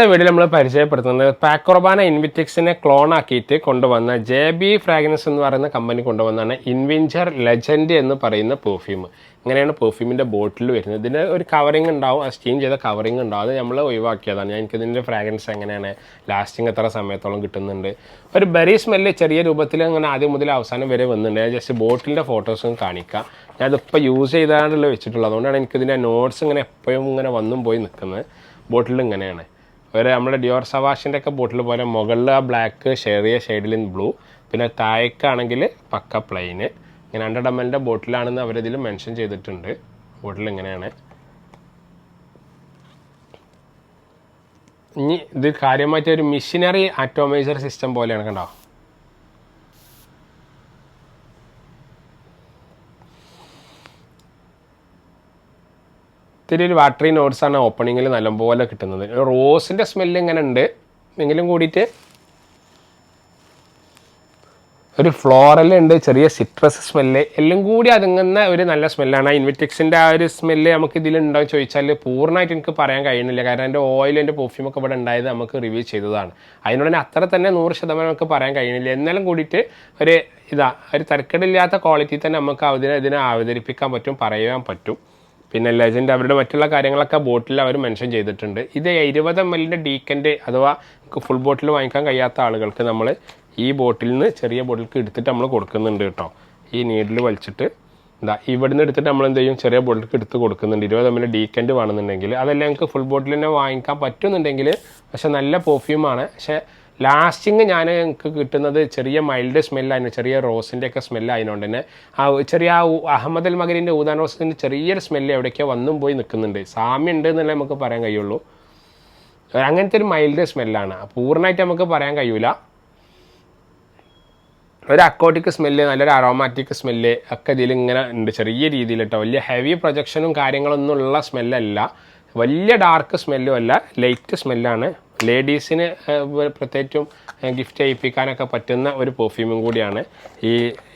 വീഡിയോയിൽ നമ്മൾ പരിചയപ്പെടുത്തുന്നത് പാക്ക് റൊബാന ഇൻവിറ്റെക്സിനെ ക്ലോൺ ആക്കിയിട്ട് കൊണ്ടുവന്ന JB ഫ്രാഗ്രൻസ് എന്ന് പറയുന്ന കമ്പനി കൊണ്ടുവന്നാണ് ഇൻവിഞ്ചർ ലെജൻഡ് എന്ന് പറയുന്ന പെർഫ്യൂം. ഇങ്ങനെയാണ് പെർഫ്യൂമിൻ്റെ ബോട്ടിൽ വരുന്നത്. ഇതിന് ഒരു കവറിങ് ഉണ്ടാവും, ആ സ്റ്റീം ചെയ്ത കവറിങ് ഉണ്ടാവും. അത് നമ്മൾ ഒഴിവാക്കിയതാണ്. എനിക്കിതിൻ്റെ ഫ്രാഗ്രൻസ് എങ്ങനെയാണ്, ലാസ്റ്റിങ് എത്ര സമയത്തോളം കിട്ടുന്നുണ്ട്, ഒരു ബെറി സ്മെല്ല് ചെറിയ രൂപത്തിൽ അങ്ങനെ ആദ്യം മുതൽ അവസാനം വരെ വന്നിട്ടുണ്ട്. ഞാൻ ജസ്റ്റ് ബോട്ടിലിൻ്റെ ഫോട്ടോസും കാണിക്കാം. ഞാനതിപ്പോൾ യൂസ് ചെയ്താണല്ലോ വെച്ചിട്ടുള്ളത്. അതുകൊണ്ടാണ് എനിക്കിതിൻ്റെ നോട്ട്സ് ഇങ്ങനെ എപ്പോഴും ഇങ്ങനെ വന്നും പോയി നിൽക്കുന്നത്. ബോട്ടിൽ ഇങ്ങനെയാണ് നമ്മുടെ ഡിയോർ സവാഷിൻ്റെ ഒക്കെ ബോട്ടിൽ പോലെ മുകളിൽ ആ ബ്ലാക്ക് ചെറിയ ഷെയ്ഡിൽ ബ്ലൂ, പിന്നെ താഴേക്കാണെങ്കിൽ പക്ക പ്ലെയിന്. ഇങ്ങനെ 100 ml ബോട്ടിലാണെന്ന് അവരിതിൽ മെൻഷൻ ചെയ്തിട്ടുണ്ട്. ബോട്ടിൽ ഇങ്ങനെയാണ്. ഇനി ഇത് കാര്യമായിട്ട് ഒരു മിഷനറി ആറ്റോമൈസർ സിസ്റ്റം പോലെയാണ്, കണ്ടോ. ഇത്തിരി ഒരു വാട്ടറി നോട്ട്സാണ് ഓപ്പണിങ്ങിൽ നല്ലപോലെ കിട്ടുന്നത്. റോസിൻ്റെ സ്മെല്ല് ഇങ്ങനെ ഉണ്ട്, എങ്കിലും കൂടിയിട്ട് ഒരു ഫ്ലോറൽ ഉണ്ട്, ചെറിയ സിട്രസ് സ്മെല്ല്, എല്ലാം കൂടി അതുങ്ങുന്ന ഒരു നല്ല സ്മെല്ലാണ്. ഇൻവിറ്റെക്സിൻ്റെ ആ ഒരു സ്മെല്ല് നമുക്ക് ഇതിലുണ്ടോ എന്ന് ചോദിച്ചാൽ പൂർണ്ണമായിട്ട് എനിക്ക് പറയാൻ കഴിയുന്നില്ല. കാരണം എൻ്റെ ഓയിൽ, എൻ്റെ പെർഫ്യൂമൊക്കെ ഇവിടെ ഉണ്ടായത് നമുക്ക് റിവ്യൂ ചെയ്തതാണ്. അതിനോട് തന്നെ അത്ര തന്നെ 100% നമുക്ക് പറയാൻ കഴിയുന്നില്ല. എന്നാലും കൂടിയിട്ട് ഒരു തരക്കേടില്ലാത്ത ക്വാളിറ്റി തന്നെ നമുക്ക് ഇതിനെ അവതരിപ്പിക്കാൻ പറ്റും, പറയാൻ പറ്റും. പിന്നെ ലെജൻഡ് അവരുടെ മറ്റുള്ള കാര്യങ്ങളൊക്കെ ബോട്ടിൽ അവർ മെൻഷൻ ചെയ്തിട്ടുണ്ട്. ഇത് 20 ml ഡീക്കൻ്റ് അഥവാ ഫുൾ ബോട്ടിൽ വാങ്ങിക്കാൻ കഴിയാത്ത ആളുകൾക്ക് നമ്മൾ ഈ ബോട്ടിൽ നിന്ന് ചെറിയ ബോട്ടിലേക്ക് എടുത്തിട്ട് നമ്മൾ കൊടുക്കുന്നുണ്ട് കേട്ടോ. ഈ നീഡിൽ വലിച്ചിട്ട് ഇവിടുന്ന് എടുത്തിട്ട് നമ്മൾ എന്ത് ചെയ്യും, ചെറിയ ബോട്ടിലേക്ക് എടുത്ത് കൊടുക്കുന്നുണ്ട്. 20 ml ഡീക്കൻ്റ് വേണമെന്നുണ്ടെങ്കിൽ. അതെല്ലാം നമുക്ക് ഫുൾ ബോട്ടിൽ തന്നെ വാങ്ങിക്കാൻ പറ്റുന്നുണ്ടെങ്കിൽ, പക്ഷെ നല്ല പെർഫ്യൂമാണ്. പക്ഷേ ലാസ്റ്റിങ് എനിക്ക് കിട്ടുന്നത് ചെറിയ മൈൽഡ് സ്മെല്ലായിരുന്നു, ചെറിയ റോസിൻ്റെ ഒക്കെ സ്മെല്ല് ആയതുകൊണ്ട് തന്നെ ചെറിയ അഹമ്മദ് അൽ മഗരിൻ്റെ ഊദാൻ റോസിൻ്റെ ചെറിയൊരു സ്മെല്ല് എവിടേക്കോ വന്നും പോയി നിൽക്കുന്നുണ്ട്. സാമ്യം ഉണ്ട് എന്നല്ലേ നമുക്ക് പറയാൻ കഴിയുള്ളൂ. അങ്ങനത്തെ ഒരു മൈൽഡ് സ്മെല്ലാണ്, പൂർണ്ണമായിട്ട് നമുക്ക് പറയാൻ കഴിയൂല. ഒരു അക്കോട്ടിക് സ്മെല്ല്, നല്ലൊരു അറോമാറ്റിക് സ്മെല്ല് ഒക്കെ ഇതിലിങ്ങനെ ഉണ്ട് ചെറിയ രീതിയിൽ കേട്ടോ. വലിയ ഹെവി പ്രൊജക്ഷനും കാര്യങ്ങളൊന്നും ഉള്ള സ്മെല്ലല്ല, വലിയ ഡാർക്ക് സ്മെല്ലും അല്ല, ലൈറ്റ് സ്മെല്ലാണ്. ലേഡീസിന് പ്രത്യേകിച്ചും ഗിഫ്റ്റ് ചെയ്യിപ്പിക്കാനൊക്കെ പറ്റുന്ന ഒരു പെർഫ്യൂമും കൂടിയാണ് ഈ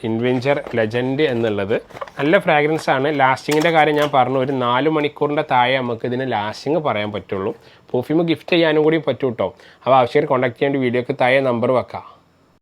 ഇൻവിഞ്ചർ ലെജൻഡ് എന്നുള്ളത്. നല്ല ഫ്രാഗ്രൻസ് ആണ്. ലാസ്റ്റിങ്ങിൻ്റെ കാര്യം ഞാൻ പറഞ്ഞു, ഒരു 4 മണിക്കൂറിൻ്റെ താഴെ നമുക്ക് ഇതിന് ലാസ്റ്റിങ് പറയാൻ പറ്റുള്ളൂ. പെർഫ്യൂം ഗിഫ്റ്റ് ചെയ്യാനും കൂടി പറ്റും കേട്ടോ. അപ്പോൾ ആവശ്യമായിട്ട് കോൺടാക്ട് ചെയ്യേണ്ട വീഡിയോക്ക് താഴെ നമ്പർ വെക്കാം.